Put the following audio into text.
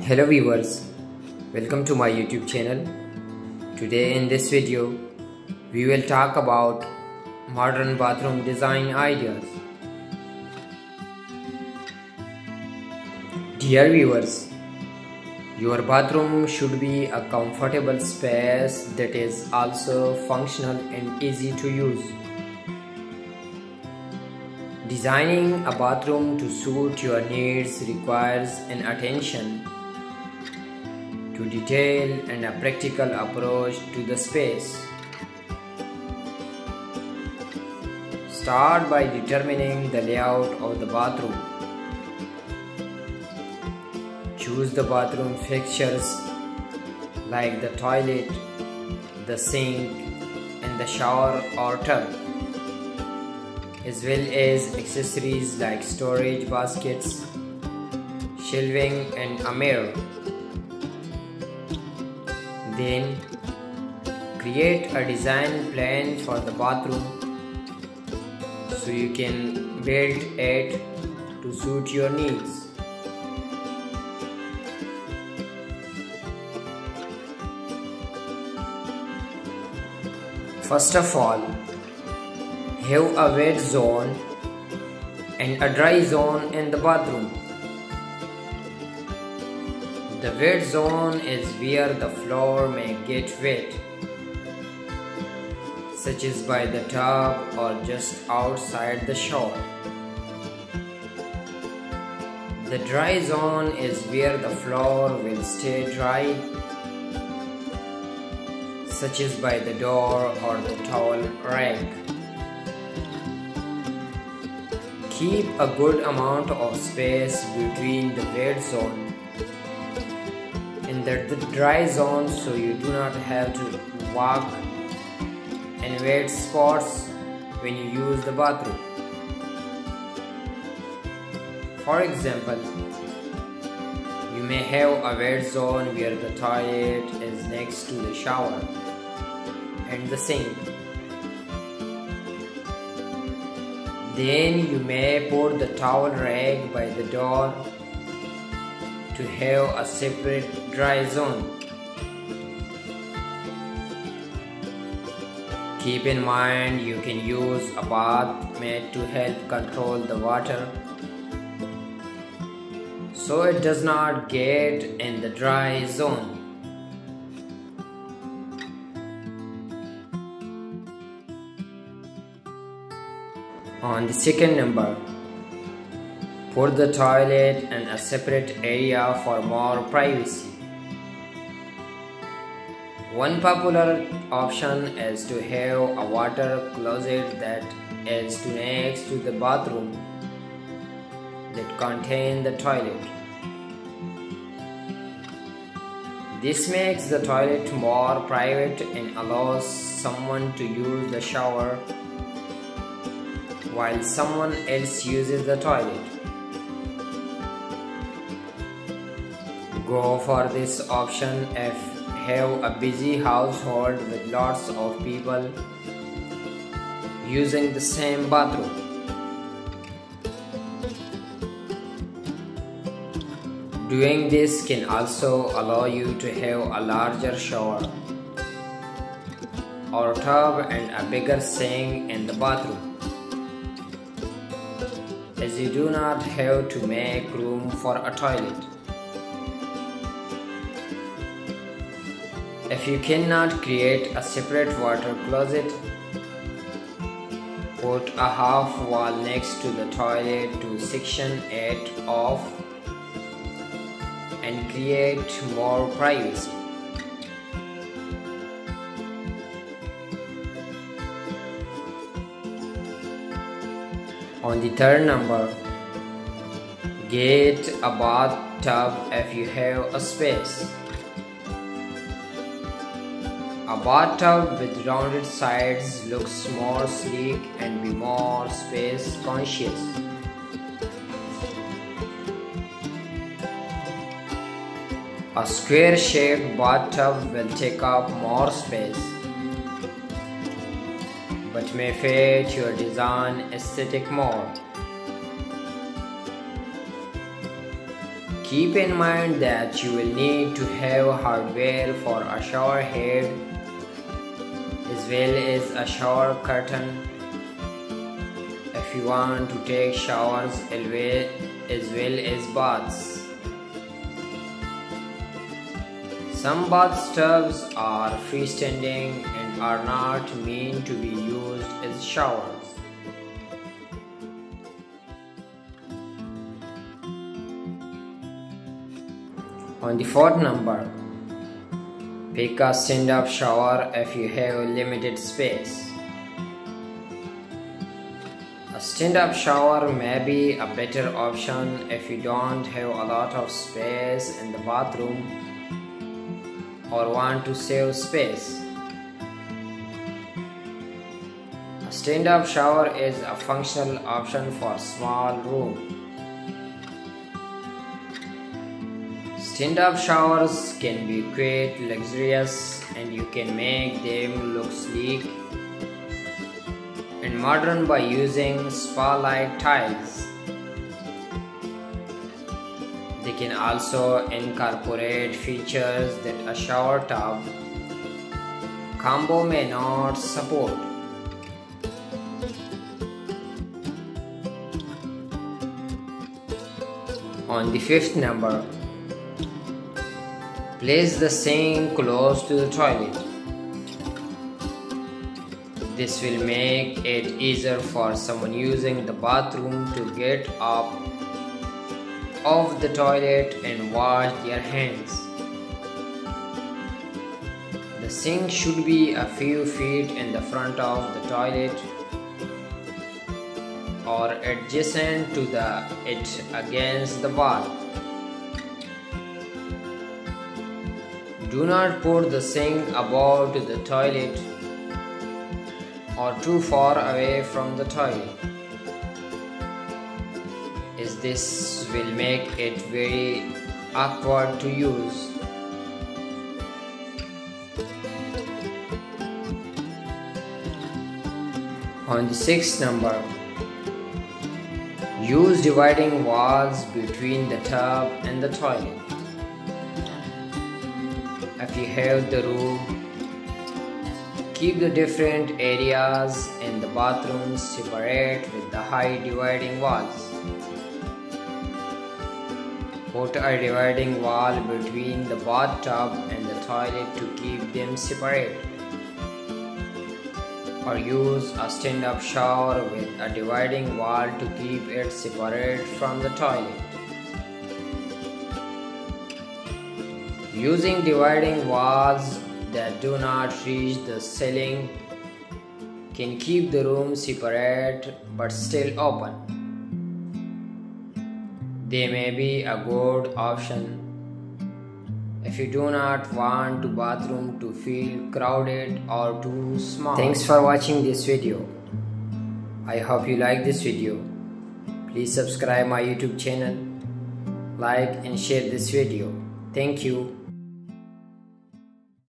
Hello viewers, welcome to my YouTube channel. Today in this video, we will talk about modern bathroom design ideas. Dear viewers, your bathroom should be a comfortable space that is also functional and easy to use. Designing a bathroom to suit your needs requires an attention to detail and a practical approach to the space. Start by determining the layout of the bathroom. Choose the bathroom fixtures like the toilet, the sink, and the shower or tub, as well as accessories like storage baskets, shelving, and a mirror. Then, create a design plan for the bathroom so you can build it to suit your needs. First of all, have a wet zone and a dry zone in the bathroom. The wet zone is where the floor may get wet, such as by the tub or just outside the shower. The dry zone is where the floor will stay dry, such as by the door or the towel rack. Keep a good amount of space between the wet zone and the dry zone so you do not have to walk in wet spots when you use the bathroom. For example, you may have a wet zone where the toilet is next to the shower and the sink. Then you may put the towel rack by the door to have a separate dry zone. Keep in mind you can use a bath mat to help control the water so it does not get in the dry zone. On the second number, put the toilet in a separate area for more privacy. One popular option is to have a water closet that is next to the bathroom that contains the toilet. This makes the toilet more private and allows someone to use the shower while someone else uses the toilet. Go for this option if you have a busy household with lots of people using the same bathroom. Doing this can also allow you to have a larger shower or tub and a bigger sink in the bathroom, as you do not have to make room for a toilet. If you cannot create a separate water closet, put a half wall next to the toilet to section it off and create more privacy. On the third number, get a bathtub if you have a space. A bathtub with rounded sides looks more sleek and be more space conscious. A square-shaped bathtub will take up more space, but may fit your design aesthetic more. Keep in mind that you will need to have hardware for a shower head as well as a shower curtain if you want to take showers as well as baths. Some bathtubs are freestanding and are not meant to be used as showers. On the fourth number, pick a stand-up shower if you have limited space. A stand-up shower may be a better option if you don't have a lot of space in the bathroom or want to save space. A stand-up shower is a functional option for small rooms. Stand-up showers can be quite luxurious and you can make them look sleek and modern by using spa-like tiles. They can also incorporate features that a shower tub combo may not support. On the fifth number, place the sink close to the toilet. This will make it easier for someone using the bathroom to get up off the toilet and wash their hands. The sink should be a few feet in the front of the toilet or adjacent to it against the wall. Do not put the sink above the toilet or too far away from the toilet, as this will make it very awkward to use. On the sixth number, use dividing walls between the tub and the toilet. If you have the room, keep the different areas in the bathroom separate with the high dividing walls. Put a dividing wall between the bathtub and the toilet to keep them separate. Or use a stand-up shower with a dividing wall to keep it separate from the toilet. Using dividing walls that do not reach the ceiling can keep the room separate but still open. They may be a good option if you do not want the bathroom to feel crowded or too small. Thanks for watching this video. I hope you like this video. Please subscribe my YouTube channel, like and share this video. Thank you.